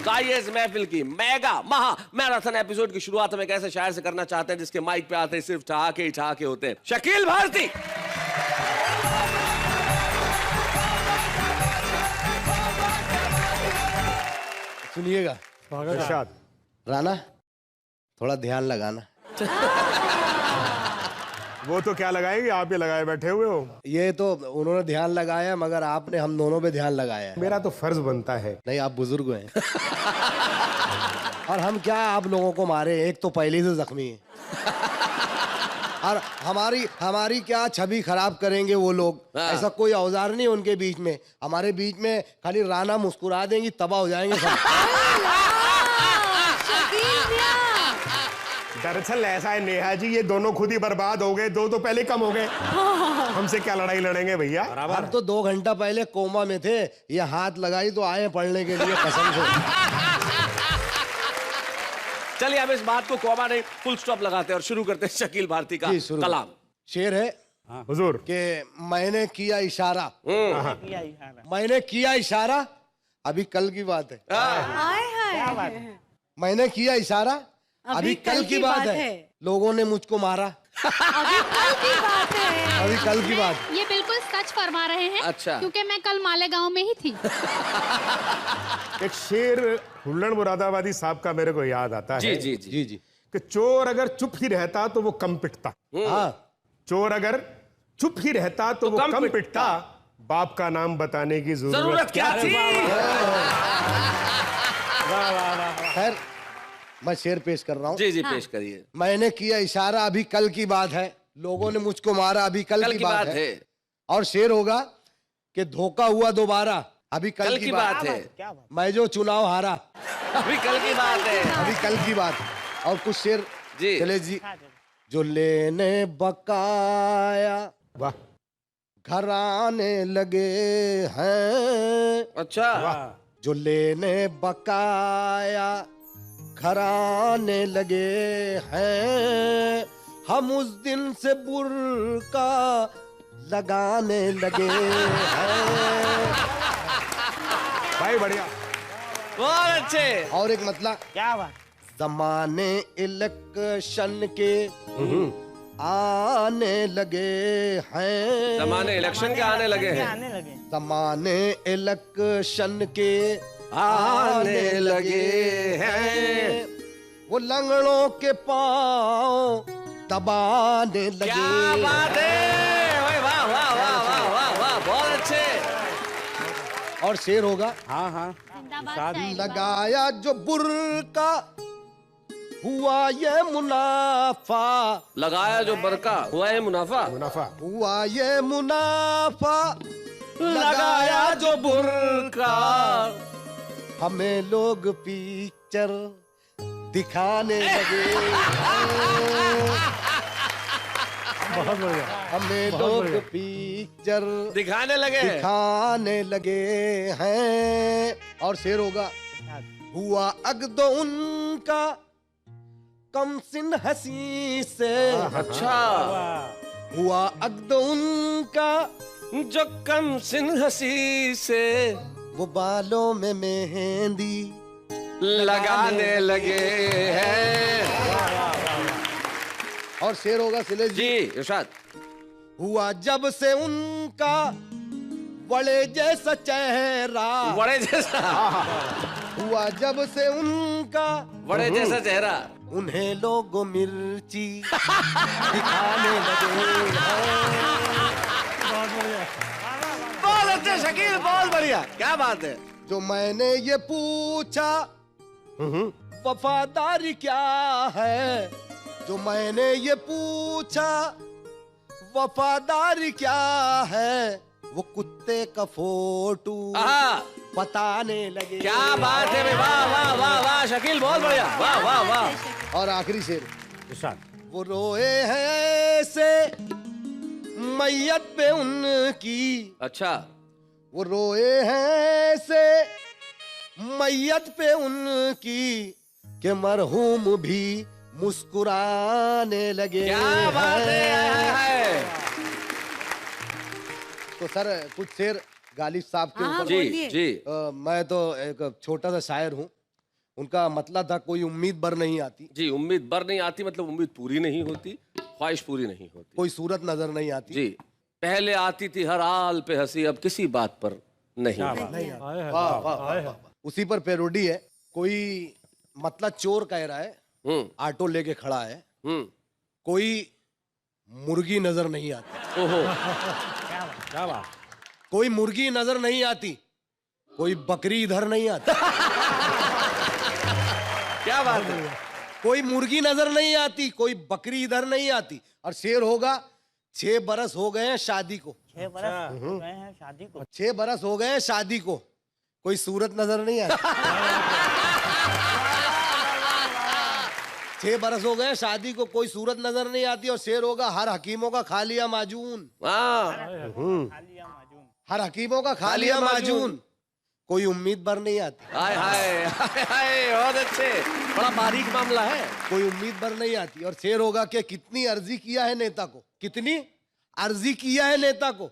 गाइए इस महफिल की मेगा महा मैराथन एपिसोड की शुरुआत हम एक ऐसे शायर से करना चाहते हैं जिसके माइक पे आते ही सिर्फ ठहाके ही ठहाके होते हैं। शकील भारती। सुनिएगा इरशाद। राना, थोड़ा ध्यान लगाना। वो तो क्या लगाएंगे, आप ये लगाए बैठे हुए हो। ये तो उन्होंने ध्यान लगाया मगर आपने हम दोनों पे ध्यान लगाया है। मेरा तो फर्ज बनता है। नहीं, आप बुजुर्ग हैं। और हम क्या आप लोगों को मारे, एक तो पहले से जख्मी है। और हमारी क्या छवि खराब करेंगे वो लोग। ऐसा कोई औजार नहीं उनके बीच में, हमारे बीच में खाली राना मुस्कुरा देंगी, तबाह हो जाएंगे सब। दरअसल ऐसा है नेहा जी, ये दोनों खुद ही बर्बाद हो गए, दो तो पहले कम हो गए। हमसे क्या लड़ाई लड़ेंगे भैया। हम तो 2 घंटा पहले कोमा में थे, ये हाथ लगाई तो आए पढ़ने के लिए कसम से। चलिए अब इस बात को कोमा नहीं फुल स्टॉप लगाते हैं और शुरू करते हैं शकील भारती का कलाम। शेर है हुजूर कि मैंने किया इशारा, मैंने किया इशारा, अभी कल की बात है। मैंने किया इशारा, अभी कल की बात है। लोगों ने मुझको मारा, अभी कल की बात है। अभी कल की बात। ये बिल्कुल सच फरमा रहे हैं। अच्छा। क्योंकि मैं कल मालेगांव में ही थी। एक शेर हुल्लड़ मुरादाबादी साहब का मेरे को याद आता है। जी जी जी जी जी। कि चोर अगर चुप ही रहता तो वो कम पिटता। हाँ, चोर अगर चुप ही रहता तो वो कम पिटता। बाप का नाम बताने की जरूरत क्या थी। खैर मैं शेर पेश कर रहा हूँ। जी जी पेश करिए। मैंने किया इशारा, अभी कल की बात है। लोगों ने मुझको मारा, अभी कल की बात है। और शेर होगा कि धोखा हुआ दोबारा, अभी कल की बात है। मैं जो चुनाव हारा, अभी कल की बात है। अभी कल की बात। और कुछ शेर जी चले जी। जो लेने बकाया वाह, घर आने लगे हैं। अच्छा। जो लेने बकाया घर आने लगे हैं, हम उस दिन से बुर्का लगाने लगे हैं। भाई बढ़िया, बहुत अच्छे। और एक मतलब क्या बात। जमाने इलेक्शन के आने लगे हैं। जमाने इलेक्शन के आने लगे हैं। आने लगे। जमाने इलेक्शन के आने लगे हैं। वो लंगड़ों के पांव दबाने लगे। क्या बात है। वाह वाह वाह वाह वाह वाह, बहुत अच्छे। और शेर होगा हाँ हाँ। लगाया जो बुर्का हुआ ये मुनाफा। लगाया जो बरका हुआ है मुनाफा। मुनाफा हुआ ये मुनाफा। लगाया जो बुरका। हमें लोग पिक्चर दिखाने लगे। बहुत बढ़िया। हमें लोग पिक्चर दिखाने लगे हैं। और शेर होगा हुआ अगदो उनका कम सिन हसी से। अच्छा। हुआ अगदो उनका जो कम सिन हसी से वो बालों में मेहंदी लगाने लगे हैं। और शेर होगा सिले जी इरशाद। हुआ जब से उनका बड़े जैसा चेहरा। बड़े जैसा। हुआ जब से उनका बड़े जैसा चेहरा। उन्हें लोग मिर्ची दिखाने लगे हैं। बहुत अच्छे शकील, बहुत बढ़िया, क्या बात है। जो मैंने ये पूछा वफादारी क्या है। जो मैंने ये पूछा वफादारी क्या है, वो कुत्ते का फोटो बताने लगे। क्या बात है। वाह वाह वाह वाह शकील, बहुत बढ़िया। वाह वाह वाह। और आखिरी शेर इरशाद। वो रोए हैं ऐसे मैयत पे उनकी। अच्छा। वो रोए हैं ऐसे मैयत पे उनकी कि मरहूम भी मुस्कुराने लगे। क्या बात है। तो सर कुछ शेर गालिब साहब के ऊपर। जी जी। मैं तो एक छोटा सा शायर हूँ, उनका मतलब था कोई उम्मीद बर नहीं आती, जी, उम्मीद बर नहीं आती मतलब उम्मीद पूरी नहीं होती, ख्वाहिश पूरी नहीं होती। कोई सूरत नजर नहीं आती। जी, पहले आती थी हर हाल पे हंसी, अब किसी बात पर नहीं आती। वाह वाह वाह। उसी पर पैरोडी है। कोई मतलब चोर कह रहा है, ऑटो लेके खड़ा है, कोई मुर्गी नजर नहीं आती। ओहो, क्या बात। कोई मुर्गी नजर नहीं आती, कोई बकरी इधर नहीं आती। क्या बात है। कोई मुर्गी नजर नहीं आती, कोई बकरी इधर नहीं आती। और शेर होगा 6 बरस हो गए हैं शादी को, 6 बरस हो गए हैं शादी को। 6 बरस हो गए हैं शादी को, कोई सूरत नजर नहीं आती। 6 बरस हो गए शादी को, कोई सूरत नजर नहीं आती। और शेर होगा हर हकीमों का खा लिया माजून, हर हकीमों का खा लिया माजून, कोई उम्मीद बर नहीं आती। हाय हाय हाय हाय, बहुत अच्छे, बड़ा बारीक मामला है। कोई उम्मीद बर नहीं आती। और शेर होगा कि कितनी अर्जी किया है नेता को, कितनी अर्जी किया है नेता को,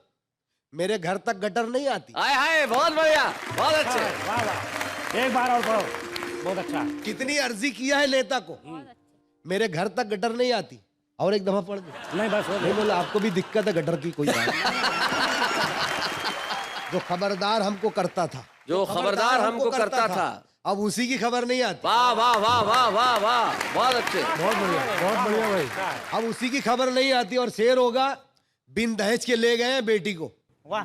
मेरे घर तक गटर नहीं आती। हाय हाय, बहुत बढ़िया, बहुत अच्छे। वाह वाह, एक बार और पढ़ो, बहुत अच्छा। कितनी अर्जी किया है नेता को, मेरे घर तक गटर नहीं आती। और एक दफा पढ़ दो। नहीं बस हो नहीं बोला आपको भी दिक्कत है गटर की, कोई बात नहीं। जो खबरदार हमको करता था, जो खबरदार हमको करता था, अब उसी की खबर नहीं आती। वाह वाह वाह वाह वाह वाह, बहुत अच्छे। बहुत बढ़िया भाई। अब उसी की खबर नहीं आती। और शेर होगा बिन दहेज के ले गए हैं बेटी को, वाह।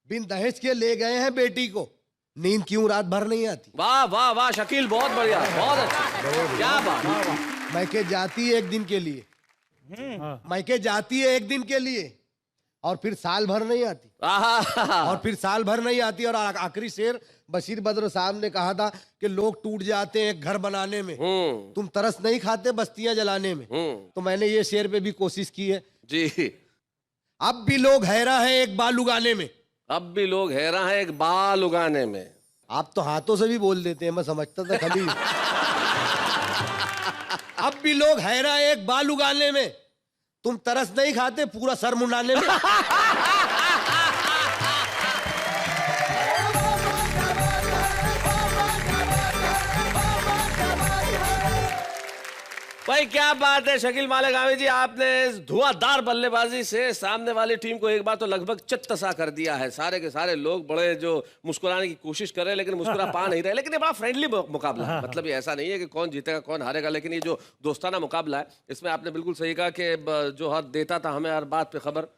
बिन दहेज के ले गए हैं बेटी को, नींद क्यों रात भर नहीं आती। वाह वाह वाह, शकील बहुत बढ़िया, बहुत अच्छा, क्या बात। मैके जाती है एक दिन के लिए, मैके जाती है एक दिन के लिए, और फिर साल भर नहीं आती। आहा, और फिर साल भर नहीं आती। और आखिरी शेर बशीर बद्र साहब ने कहा था कि लोग टूट जाते हैं एक घर बनाने में, तुम तरस नहीं खाते बस्तियां जलाने में। तो मैंने ये शेर पे भी कोशिश की है। जी, अब भी लोग हैरा है एक बाल उगाने में, अब भी लोग हैरान हैं एक बाल उगाने में। आप तो हाथों से भी बोल देते हैं, मैं समझता था कभी। अब भी लोग हैरा है एक बाल उगाने में, तुम तरस नहीं खाते पूरा सर मुंडाने में। भाई क्या बात है शकील मालेगामी जी, आपने इस धुआंधार बल्लेबाजी से सामने वाली टीम को एक बार तो लगभग चित्त-सा कर दिया है। सारे के सारे लोग बड़े जो मुस्कुराने की कोशिश कर रहे हैं लेकिन मुस्कुरा पा नहीं रहे। लेकिन ये बड़ा फ्रेंडली मुकाबला है, मतलब ये ऐसा नहीं है कि कौन जीतेगा कौन हारेगा, लेकिन ये जो दोस्ताना मुकाबला है इसमें आपने बिल्कुल सही कहा कि जो हर देता था हमें हर बात पे खबर,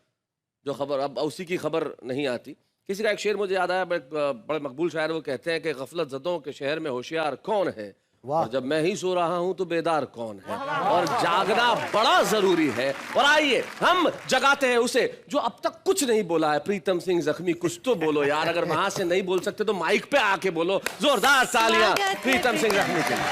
जो खबर अब उसी की खबर नहीं आती। किसी का एक शेर मुझे याद आया, बड़े मकबूल शायर, वो कहते हैं कि गफलत ज़दों के शहर में होशियार कौन है, और जब मैं ही सो रहा हूं तो बेदार कौन है। और जागना बड़ा जरूरी है। और आइए हम जगाते हैं उसे जो अब तक कुछ नहीं बोला है। प्रीतम सिंह जख्मी, कुछ तो बोलो यार, अगर वहां से नहीं बोल सकते तो माइक पे आके बोलो। जोरदार तालियां प्रीतम सिंह जख्मी के लिए।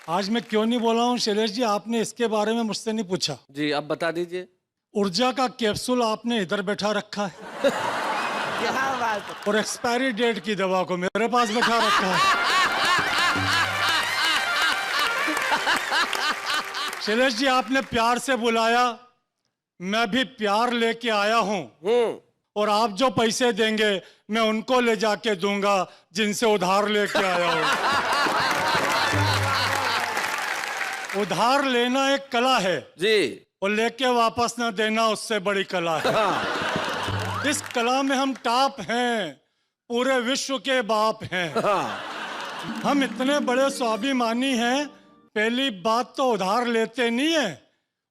आज मैं क्यों नहीं बोला हूँ शैलेश जी, आपने इसके बारे में मुझसे नहीं पूछा। जी अब बता दीजिए। ऊर्जा का कैप्सूल आपने इधर बैठा रखा है और एक्सपायरी डेट की दवा को मेरे पास बैठा रखा है। शैलेश जी आपने प्यार से बुलाया, मैं भी प्यार लेके आया हूँ, और आप जो पैसे देंगे मैं उनको ले जाके दूंगा जिनसे उधार लेके आया हूँ। उधार लेना एक कला है जी, और लेके वापस ना देना उससे बड़ी कला है। इस कला में हम टॉप हैं, पूरे विश्व के बाप हैं। हम इतने बड़े स्वाभिमानी हैं, पहली बात तो उधार लेते नहीं है,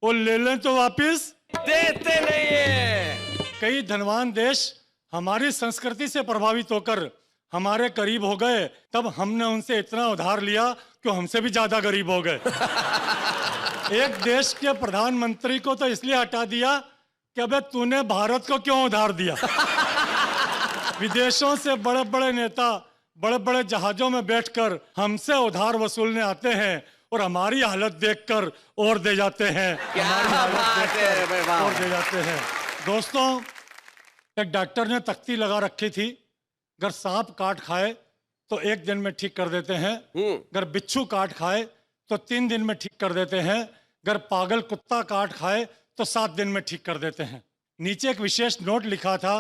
और ले लें तो वापस देते नहीं है। कई धनवान देश हमारी संस्कृति से प्रभावित होकर हमारे करीब हो गए, तब हमने उनसे इतना उधार लिया कि हमसे भी ज्यादा गरीब हो गए। एक देश के प्रधानमंत्री को तो इसलिए हटा दिया कि अबे तूने भारत को क्यों उधार दिया। विदेशों से बड़े बड़े नेता बड़े बड़े जहाजों में बैठकर हमसे उधार वसूलने आते हैं, और हमारी हालत देखकर और दे जाते हैं। और दे जाते हैं। दोस्तों, एक डॉक्टर ने तख्ती लगा रखी थी, अगर सांप काट खाए तो 1 दिन में ठीक कर देते हैं, अगर बिच्छू काट खाए तो 3 दिन में ठीक कर देते हैं, अगर पागल कुत्ता काट खाए तो 7 दिन में ठीक कर देते हैं। नीचे एक विशेष नोट लिखा था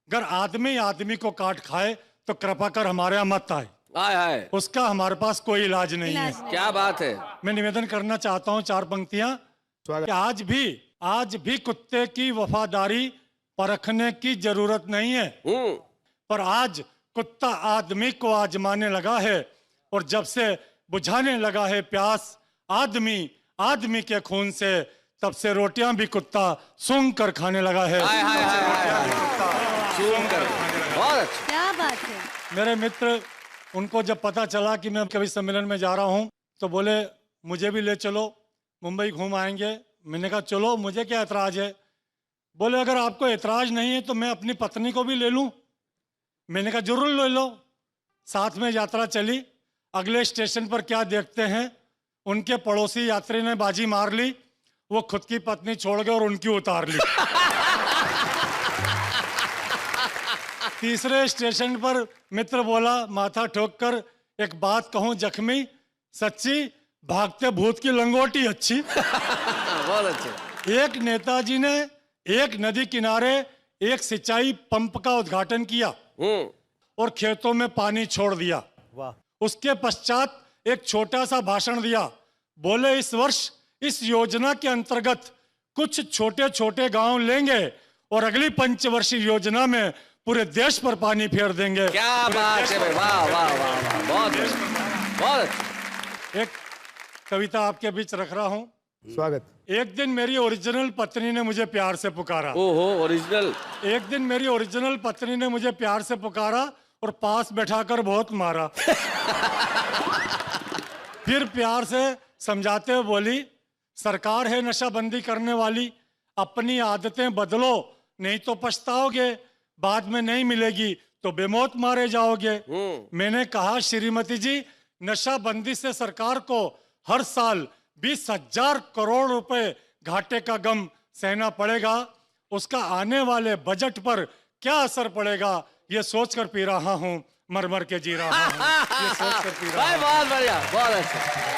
अगर आदमी आदमी को काट खाए तो कृपा कर हमारे यहाँ मत आए। आय हाय, उसका हमारे पास कोई इलाज नहीं है। क्या बात है। मैं निवेदन करना चाहता हूँ 4 पंक्तियां स्वागत। कि आज भी कुत्ते की वफादारी परखने की जरूरत नहीं है, पर आज कुत्ता आदमी को आजमाने लगा है, और जब से बुझाने लगा है प्यास आदमी आदमी के खून से, तब से रोटियां भी कुत्ता सूंघ कर खाने लगा है। हाय हाय हाय, सूंघ कर। बहुत अच्छा। क्या बात है। मेरे मित्र, उनको जब पता चला कि मैं कवि सम्मेलन में जा रहा हूं, तो बोले मुझे भी ले चलो, मुंबई घूम आएंगे। मैंने कहा चलो, मुझे क्या एतराज है। बोले अगर आपको एतराज नहीं है तो मैं अपनी पत्नी को भी ले लूं। मैंने कहा जरूर ले लो। साथ में यात्रा चली। अगले स्टेशन पर क्या देखते हैं, उनके पड़ोसी यात्री ने बाजी मार ली, वो खुद की पत्नी छोड़ गए और उनकी उतार ली। तीसरे स्टेशन पर मित्र बोला माथा ठोक कर, एक बात कहूं जख्मी, सच्ची भागते भूत की लंगोटी अच्छी। बहुत अच्छे। एक नेताजी ने एक नदी किनारे एक सिंचाई पंप का उद्घाटन किया और खेतों में पानी छोड़ दिया। वाह। उसके पश्चात एक छोटा सा भाषण दिया। बोले इस वर्ष इस योजना के अंतर्गत कुछ छोटे छोटे गांव लेंगे और अगली पंचवर्षीय योजना में पूरे देश पर पानी फेर देंगे। क्या बात है भाई, वाह वाह वाह वाह, बहुत बहुत अच्छा। एक कविता आपके बीच रख रहा हूं। स्वागत। एक दिन मेरी ओरिजिनल पत्नी ने मुझे प्यार से पुकारा। ओहो, ओरिजिनल। एक दिन मेरी ओरिजिनल पत्नी ने मुझे प्यार से पुकारा और पास बैठाकर बहुत मारा। फिर प्यार से समझाते हुए बोली, सरकार है नशाबंदी करने वाली, अपनी आदतें बदलो नहीं तो पछताओगे, बाद में नहीं मिलेगी तो बेमौत मारे जाओगे। मैंने कहा श्रीमती जी, नशाबंदी से सरकार को हर साल 20,000 करोड़ रुपए घाटे का गम सहना पड़ेगा। उसका आने वाले बजट पर क्या असर पड़ेगा, ये सोचकर पी रहा हूँ, मर मर के जी रहा हूँ, ये सोचकर पी रहा हूँ। बहुत बढ़िया, बहुत अच्छा।